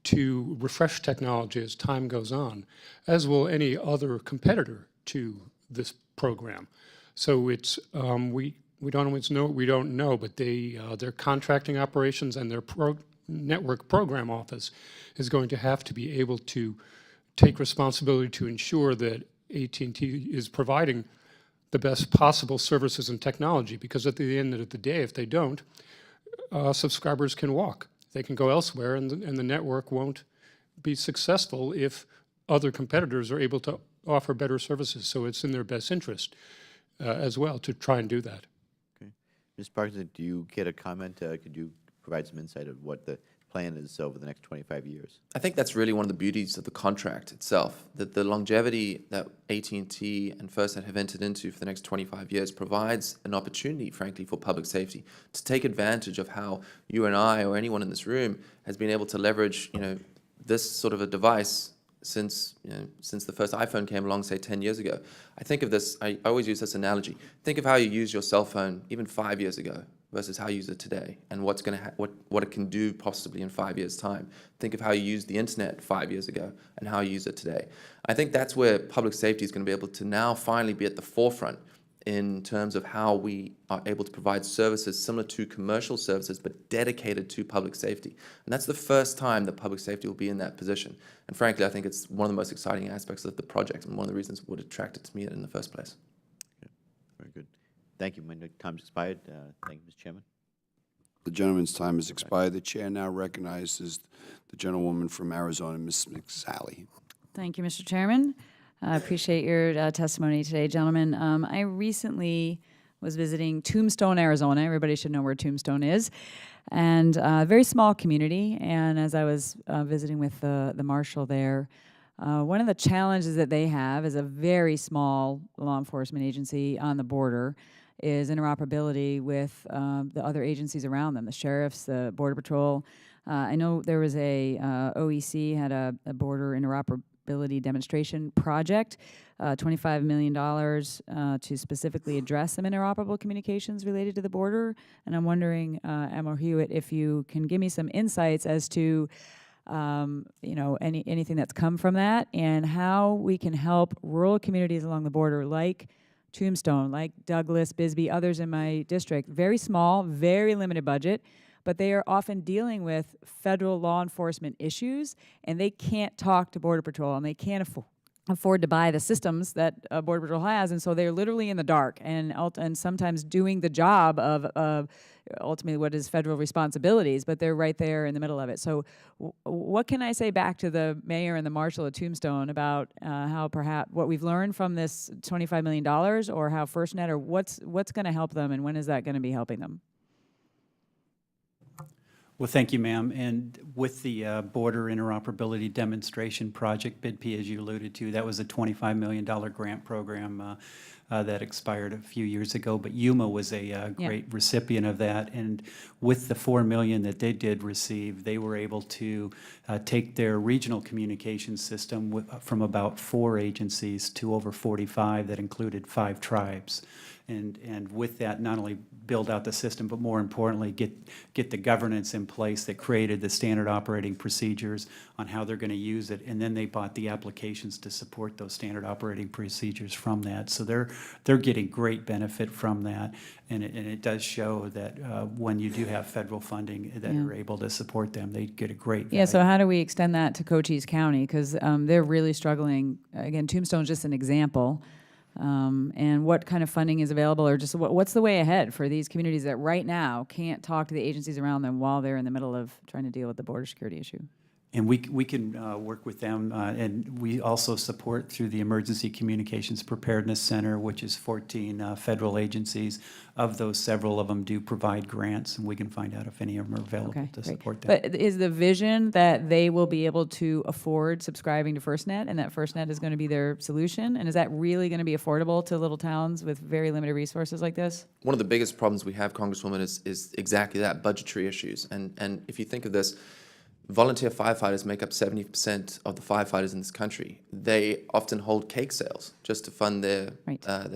to refresh technology as time goes on, as will any other competitor to this program. So it's we don't always know what we don't know, but their contracting operations and their network program office is going to have to be able to take responsibility to ensure that AT&T is providing the best possible services and technology, because at the end of the day, if they don't, subscribers can walk. They can go elsewhere, and the network won't be successful if other competitors are able to offer better services. So it's in their best interest as well to try and do that. Okay. Ms. Parkinson, do you get a comment? Could you provide some insight of what the plan is over the next 25 years? I think that's really one of the beauties of the contract itself, that the longevity that AT&T and FirstNet have entered into for the next 25 years provides an opportunity, frankly, for public safety to take advantage of how you and I or anyone in this room has been able to leverage, this sort of a device since the first iPhone came along, say 10 years ago. I think of this, I always use this analogy. Think of how you used your cell phone even 5 years ago versus how you use it today, and what it can do possibly in 5 years' time. Think of how you used the internet 5 years ago and how you use it today. I think that's where public safety is going to be able to now finally be at the forefront in terms of how we are able to provide services similar to commercial services, but dedicated to public safety. And that's the first time that public safety will be in that position. And frankly, I think it's one of the most exciting aspects of the project and one of the reasons what attracted to me in the first place. Okay. Very good. Thank you. My time's expired. Thank you, Mr. Chairman. The gentleman's time has expired. The chair now recognizes the gentlewoman from Arizona, Ms. McSally. Thank you, Mr. Chairman. I appreciate your testimony today, gentlemen. I recently was visiting Tombstone, Arizona. Everybody should know where Tombstone is. And a very small community. And as I was visiting with the marshal there, one of the challenges that they have as a very small law enforcement agency on the border is interoperability with the other agencies around them, the sheriffs, the Border Patrol. I know there was OEC had a border interoperability demonstration project, $25 million to specifically address some interoperable communications related to the border. And I'm wondering, Admiral Hewitt, if you can give me some insights as to anything that's come from that and how we can help rural communities along the border like Tombstone, like Douglas, Bisbee, others in my district. Very small, very limited budget, but they are often dealing with federal law enforcement issues, and they can't talk to Border Patrol, and they can't afford to buy the systems that Border Patrol has, and so they're literally in the dark and sometimes doing the job of ultimately what is federal responsibilities, but they're right there in the middle of it. So what can I say back to the mayor and the marshal of Tombstone about how perhaps what we've learned from this $25 million, or how FirstNet, or what's going to help them, and when is that going to be helping them? Well, thank you, ma'am. And with the border interoperability demonstration project, BIDP, as you alluded to, that was a $25 million grant program that expired a few years ago. But Yuma was a great recipient of that. And with the $4 million that they did receive, they were able to take their regional communications system from about 4 agencies to over 45 that included 5 tribes. And with that, not only build out the system, but more importantly, get the governance in place that created the standard operating procedures on how they're going to use it. And then they bought the applications to support those standard operating procedures from that. So they're getting great benefit from that. And it does show that when you do have federal funding that are able to support them, they get a great value. Yeah, so how do we extend that to Cochise County? Because they're really struggling. Again, Tombstone's just an example. And what kind of funding is available, or just what's the way ahead for these communities that right now can't talk to the agencies around them while they're in the middle of trying to deal with the border security issue? And we can work with them, and we also support through the Emergency Communications Preparedness Center, which is 14 federal agencies. Of those, several of them do provide grants, and we can find out if any of them are available to support them. But is the vision that they will be able to afford subscribing to FirstNet, and that FirstNet is going to be their solution? And is that really going to be affordable to little towns with very limited resources like this? One of the biggest problems we have, Congresswoman, is exactly that, budgetary issues. And if you think of this, volunteer firefighters make up 70% of the firefighters in this country. They often hold cake sales just to fund their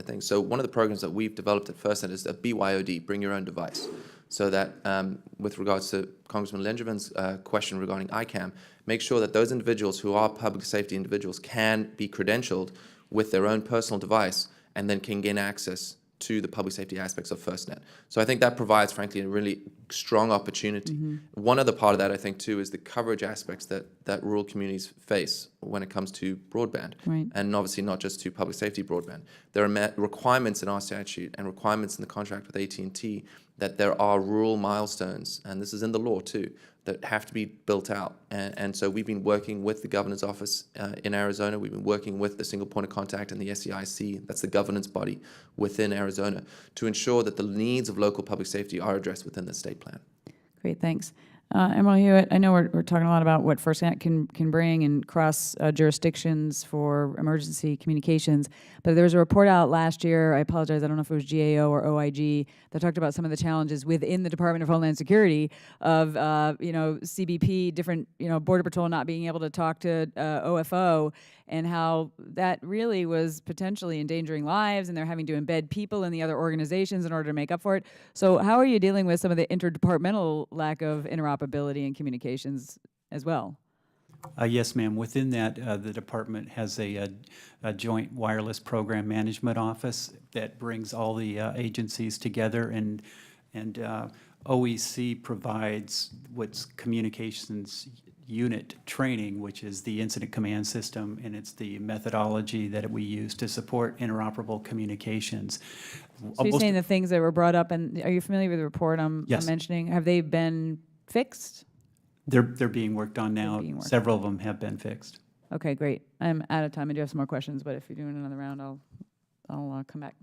things. So one of the programs that we've developed at FirstNet is a BYOD, bring your own device. So that with regards to Congressman Lengervin's question regarding ICAM, make sure that those individuals who are public safety individuals can be credentialed with their own personal device and then can gain access to the public safety aspects of FirstNet. So I think that provides, frankly, a really strong opportunity. One other part of that, I think, too, is the coverage aspects that rural communities face when it comes to broadband. And obviously not just to public safety broadband. There are requirements in our statute and requirements in the contract with AT&T that there are rural milestones, and this is in the law too, that have to be built out. And so we've been working with the governor's office in Arizona. We've been working with the single point of contact and the SEIC, that's the governance body within Arizona, to ensure that the needs of local public safety are addressed within the state plan. Great, thanks. Admiral Hewitt, I know we're talking a lot about what FirstNet can bring and cross jurisdictions for emergency communications, but there was a report out last year, I apologize, I don't know if it was GAO or OIG, that talked about some of the challenges within the Department of Homeland Security of, CBP, different, Border Patrol not being able to talk to OFO, and how that really was potentially endangering lives, and they're having to embed people in the other organizations in order to make up for it. So how are you dealing with some of the interdepartmental lack of interoperability and communications as well? Yes, ma'am. Within that, the department has a joint wireless program management office that brings all the agencies together, and OEC provides what's communications unit training, which is the incident command system, and it's the methodology that we use to support interoperable communications. So you're saying the things that were brought up, and are you familiar with the report I'm Yes. mentioning? Have they been fixed? They're being worked on now. Several of them have been fixed. Okay, great. I'm out of time. I do have some more questions, but if you're doing another round, I'll come back.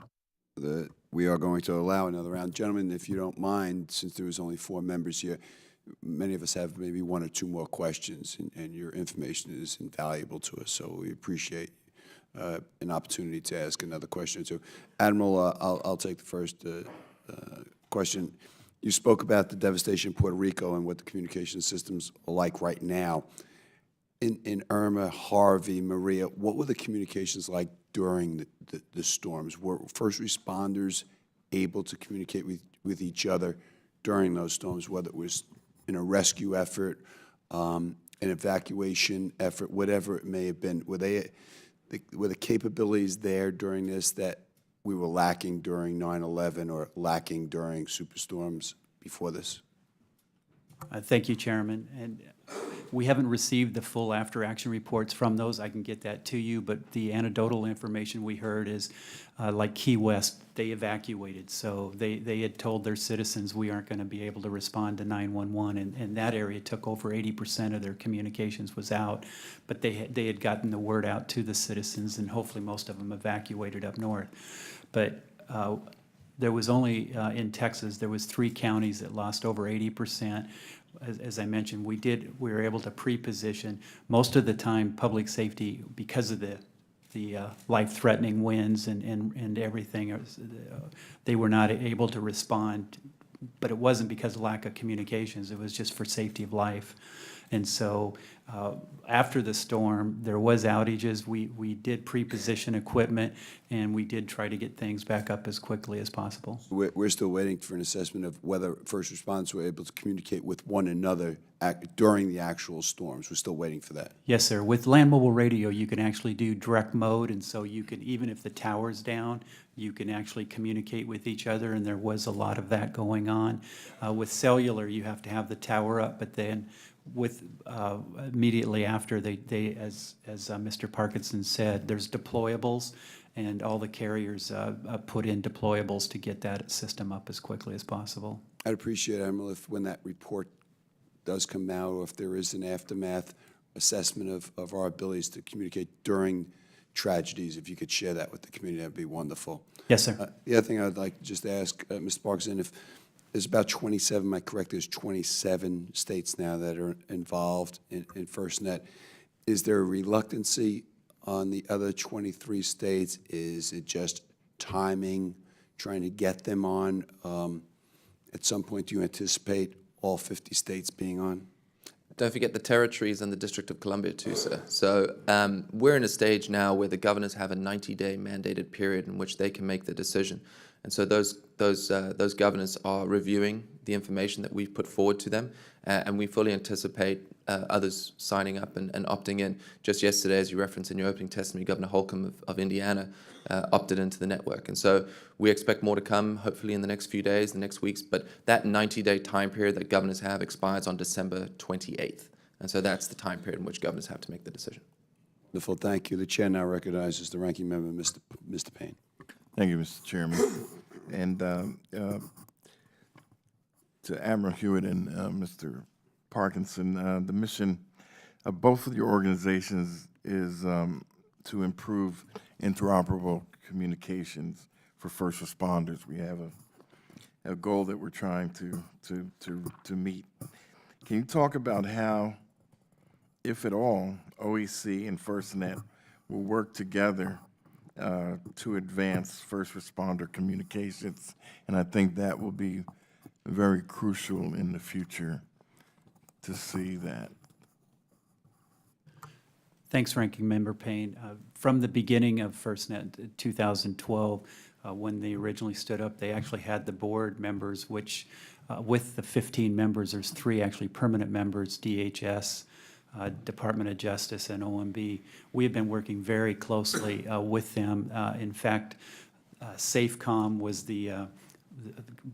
We are going to allow another round. Gentlemen, if you don't mind, since there was only 4 members here, many of us have maybe 1 or 2 more questions, and your information is invaluable to us, so we appreciate an opportunity to ask another question or two. Admiral, I'll take the first question. You spoke about the devastation in Puerto Rico and what the communication systems are like right now. In Irma, Harvey, Maria, what were the communications like during the storms? Were first responders able to communicate with each other during those storms, whether it was in a rescue effort, an evacuation effort, whatever it may have been? Were the capabilities there during this that we were lacking during 9/11 or lacking during superstorms before this? Thank you, Chairman. And We haven't received the full after-action reports from those. I can get that to you, but the anecdotal information we heard is, like Key West, they evacuated. So they had told their citizens, we aren't going to be able to respond to 911, and that area took over 80% of their communications was out. But they had gotten the word out to the citizens, and hopefully most of them evacuated up north. But there was only, in Texas, there was 3 counties that lost over 80%. As I mentioned, we were able to pre-position. Most of the time, public safety, because of the life-threatening winds and everything, they were not able to respond. But it wasn't because of lack of communications. It was just for safety of life. And so after the storm, there was outages. We did pre-position equipment, and we did try to get things back up as quickly as possible. We're still waiting for an assessment of whether first responders were able to communicate with one another during the actual storms. We're still waiting for that. Yes, sir. With land mobile radio, you can actually do direct mode, and so you can, even if the tower's down, you can actually communicate with each other, and there was a lot of that going on. With cellular, you have to have the tower up, but then with immediately after, they as Mr. Parkinson said, there's deployables, and all the carriers put in deployables to get that system up as quickly as possible. I'd appreciate, Admiral, if when that report does come out, or if there is an aftermath assessment of our abilities to communicate during tragedies, if you could share that with the community, that'd be wonderful. Yes, sir. The other thing I'd like to just ask, Mr. Parkinson, if there's about 27, am I correct, there's 27 states now that are involved in FirstNet. Is there a reluctancy on the other 23 states? Is it just timing, trying to get them on? At some point, do you anticipate all 50 states being on? Don't forget the territories and the District of Columbia too, sir. So we're in a stage now where the governors have a 90-day mandated period in which they can make the decision. And so those governors are reviewing the information that we've put forward to them, and we fully anticipate others signing up and opting in. Just yesterday, as you referenced in your opening testimony, Governor Holcomb of Indiana opted into the network. And so we expect more to come, hopefully in the next few days, the next weeks, but that 90-day time period that governors have expires on December 28th. And so that's the time period in which governors have to make the decision. Wonderful, thank you. The chair now recognizes the ranking member, Mr. Payne. Thank you, Mr. Chairman. And to Admiral Hewitt and Mr. Parkinson, the mission of both of your organizations is to improve interoperable communications for first responders. We have a goal that we're trying to meet. Can you talk about how, if at all, OEC and FirstNet will work together to advance first responder communications? And I think that will be very crucial in the future to see that. Thanks, Ranking Member Payne. From the beginning of FirstNet 2012, when they originally stood up, they actually had the board members, which with the 15 members, there's 3 actually permanent members, DHS, Department of Justice, and OMB. We have been working very closely with them. In fact, SAFECOM was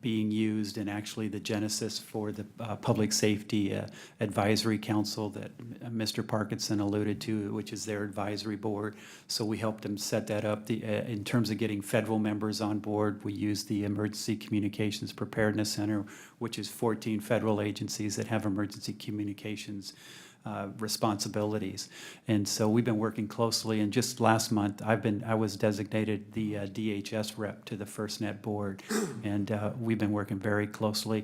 being used, and actually the genesis for the Public Safety Advisory Council that Mr. Parkinson alluded to, which is their advisory board. So we helped them set that up. In terms of getting federal members on board, we used the Emergency Communications Preparedness Center, which is 14 federal agencies that have emergency communications responsibilities. And so we've been working closely, and just last month I was designated the DHS rep to the FirstNet board, and we've been working very closely.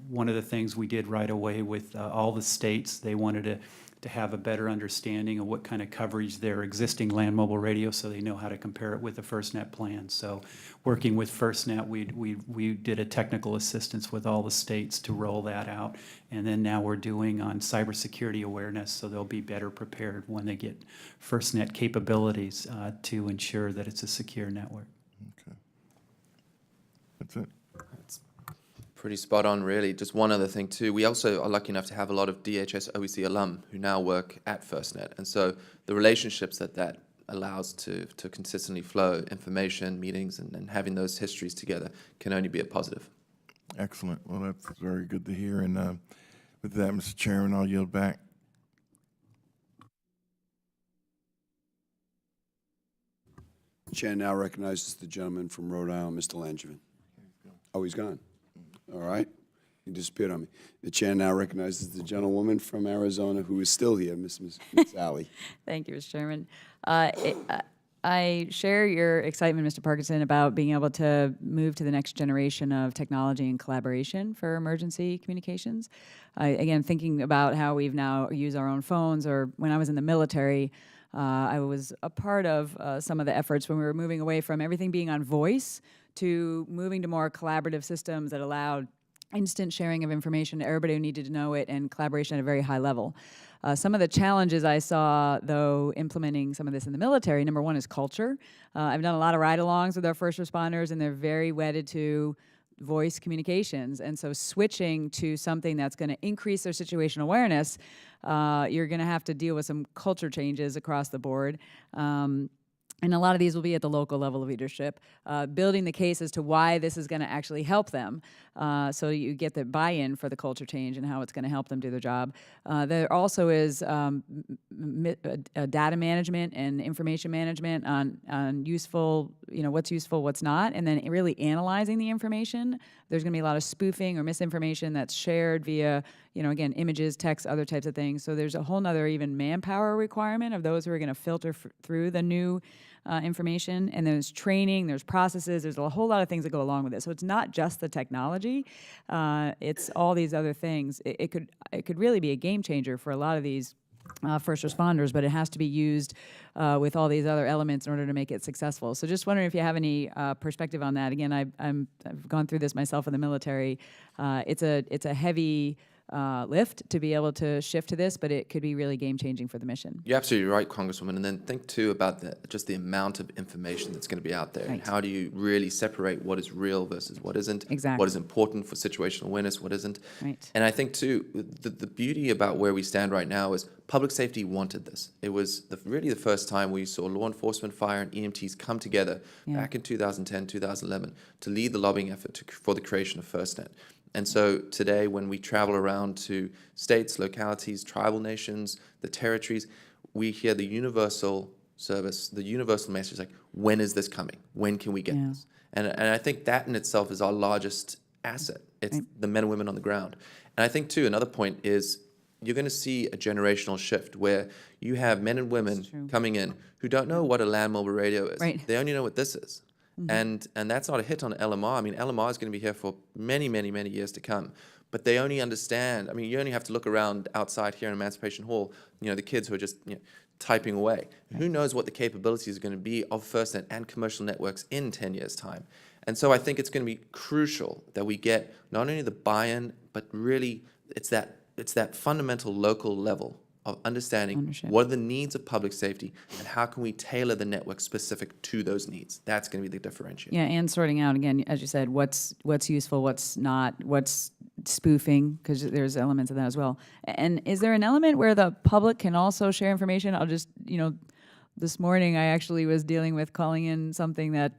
One of the things we did right away with all the states, they wanted to have a better understanding of what kind of coverage their existing land mobile radio, so they know how to compare it with the FirstNet plan. So working with FirstNet, we did a technical assistance with all the states to roll that out. And then now we're doing on cybersecurity awareness, so they'll be better prepared when they get FirstNet capabilities to ensure that it's a secure network. Okay. That's it. Pretty spot on, really. Just one other thing, too. We also are lucky enough to have a lot of DHS OEC alum who now work at FirstNet. And so the relationships that allows to consistently flow information, meetings, and having those histories together can only be a positive. Excellent. Well, that's very good to hear. And with that, Mr. Chairman, I'll yield back. Chair now recognizes the gentleman from Rhode Island, Mr. Langevin. Oh, he's gone. All right. He disappeared on me. The chair now recognizes the gentlewoman from Arizona who is still here, Miss Alley. Thank you, Mr. Chairman. I share your excitement, Mr. Parkinson, about being able to move to the next generation of technology and collaboration for emergency communications. Again, thinking about how we've now used our own phones, or when I was in the military, I was a part of some of the efforts when we were moving away from everything being on voice to moving to more collaborative systems that allowed instant sharing of information to everybody who needed to know it, and collaboration at a very high level. Some of the challenges I saw, though, implementing some of this in the military, number one is culture. I've done a lot of ride-alongs with our first responders, and they're very wedded to voice communications. And so switching to something that's going to increase their situational awareness, you're going to have to deal with some culture changes across the board. And a lot of these will be at the local level of leadership, building the case as to why this is going to actually help them, so you get the buy-in for the culture change and how it's going to help them do their job. There also is data management and information management on useful, what's useful, what's not, and then really analyzing the information. There's going to be a lot of spoofing or misinformation that's shared via, again, images, text, other types of things. So there's a whole nother even manpower requirement of those who are going to filter through the new information, and there's training, there's processes, there's a whole lot of things that go along with it. So it's not just the technology, it's all these other things. It could really be a game changer for a lot of these first responders, but it has to be used with all these other elements in order to make it successful. So just wondering if you have any perspective on that. Again, I've gone through this myself in the military. It's a heavy lift to be able to shift to this, but it could be really game-changing for the mission. You're absolutely right, Congresswoman. And then think, too, about just the amount of information that's going to be out there. Right. And how do you really separate what is real versus what isn't? Exactly. What is important for situational awareness, what isn't? Right. And I think, too, the beauty about where we stand right now is public safety wanted this. It was really the first time we saw law enforcement, fire, and EMTs come together back in 2010, 2011 to lead the lobbying effort for the creation of FirstNet. And so today, when we travel around to states, localities, tribal nations, the territories, we hear the universal service, the universal message, like, when is this coming? When can we get this? And I think that in itself is our largest asset. It's the men and women on the ground. And I think, too, another point is you're going to see a generational shift where you have men and women coming in who don't know what a land mobile radio is. Right. They only know what this is. And that's not a hit on LMR. I mean, LMR is going to be here for many, many, many years to come. But they only understand, I mean, you only have to look around outside here in Emancipation Hall, the kids who are just typing away. Right. Who knows what the capabilities are going to be of FirstNet and commercial networks in 10 years' time. And so I think it's going to be crucial that we get not only the buy-in, but really it's that fundamental local level of understanding what are the needs of public safety and how can we tailor the network specific to those needs. That's going to be the differentiator. Yeah, and sorting out, again, as you said, what's useful, what's not, what's spoofing, because there's elements of that as well. And is there an element where the public can also share information? I'll just, this morning I actually was dealing with calling in something that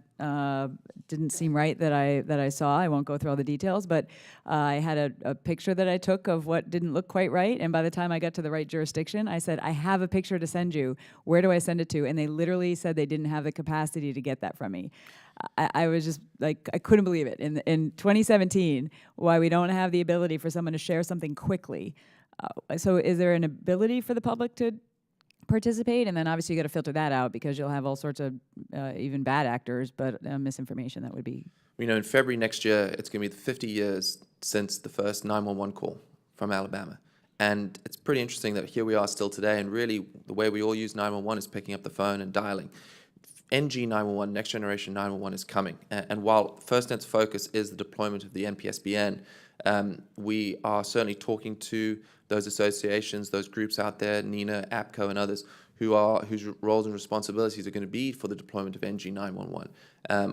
didn't seem right that I saw. I won't go through all the details, but I had a picture that I took of what didn't look quite right, and by the time I got to the right jurisdiction, I said, I have a picture to send you. Where do I send it to? And they literally said they didn't have the capacity to get that from me. I was just like, I couldn't believe it. In 2017, why we don't have the ability for someone to share something quickly. So is there an ability for the public to participate? And then obviously you got to filter that out because you'll have all sorts of even bad actors, but misinformation that would be. In February next year, it's going to be the 50 years since the first 911 call from Alabama. And it's pretty interesting that here we are still today, and really the way we all use 911 is picking up the phone and dialing. NG 911, Next Generation 911, is coming. And while FirstNet's focus is the deployment of the NPSBN, we are certainly talking to those associations, those groups out there, NINA, APCO, and others, whose roles and responsibilities are going to be for the deployment of NG 911.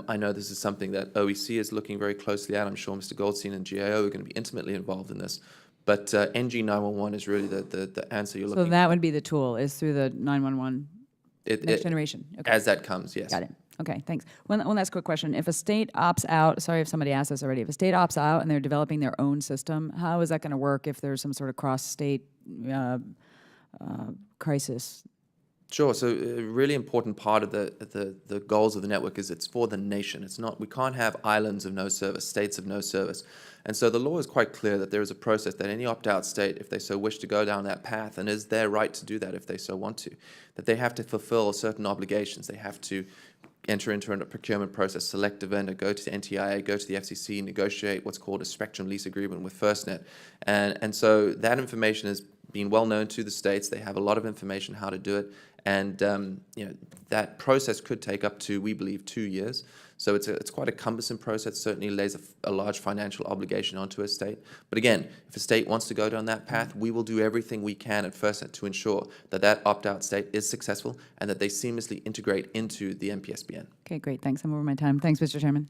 I know this is something that OEC is looking very closely at. I'm sure Mr. Goldstein and GAO are going to be intimately involved in this. But NG 911 is really the answer you're looking for. So that would be the tool, is through the 911 Next Generation. Okay. As that comes, yes. Got it. Okay, thanks. One last quick question. If a state opts out, sorry if somebody asked this already, if a state opts out and they're developing their own system, how is that going to work if there's some sort of cross-state crisis? Sure. So a really important part of the goals of the network is it's for the nation. It's not, we can't have islands of no service, states of no service. And so the law is quite clear that there is a process that any opt-out state, if they so wish to go down that path, and is their right to do that if they so want to, that they have to fulfill certain obligations. They have to enter into a procurement process, select a vendor, go to the NTIA, go to the FCC, negotiate what's called a spectrum lease agreement with FirstNet. And so that information has been well known to the states. They have a lot of information how to do it. And that process could take up to, we believe, 2 years. So it's quite a cumbersome process. Certainly lays a large financial obligation onto a state. But again, if a state wants to go down that path, we will do everything we can at FirstNet to ensure that that opt-out state is successful and that they seamlessly integrate into the MPSBN. Okay, great. Thanks. I'm over my time. Thanks, Mr. Chairman.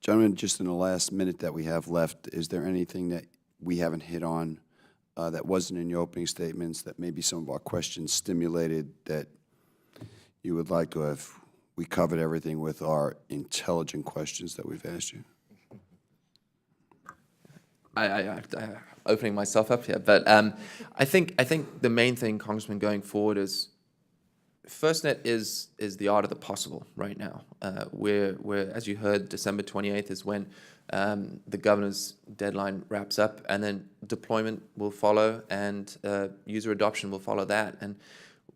Gentlemen, just in the last minute that we have left, is there anything that we haven't hit on that wasn't in your opening statements, that maybe some of our questions stimulated, that you would like to have? We covered everything with our intelligent questions that we've asked you. I opening myself up here, but I think the main thing, Congressman, going forward is FirstNet is the art of the possible right now. We're as you heard, December 28th is when the governor's deadline wraps up, and then deployment will follow, and user adoption will follow that. And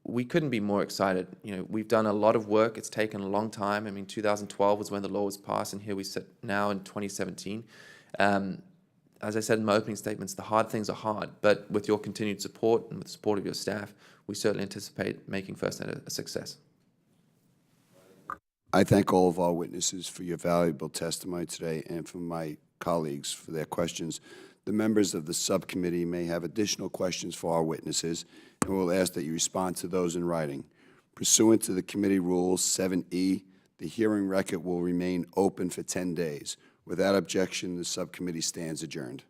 we couldn't be more excited. We've done a lot of work. It's taken a long time. I mean, 2012 was when the law was passed, and here we sit now in 2017. As I said in my opening statements, the hard things are hard, but with your continued support and with the support of your staff, we certainly anticipate making FirstNet a success. I thank all of our witnesses for your valuable testimony today, and for my colleagues for their questions. The members of the subcommittee may have additional questions for our witnesses, and we'll ask that you respond to those in writing. Pursuant to the committee rules 7E, the hearing record will remain open for 10 days. Without objection, the subcommittee stands adjourned.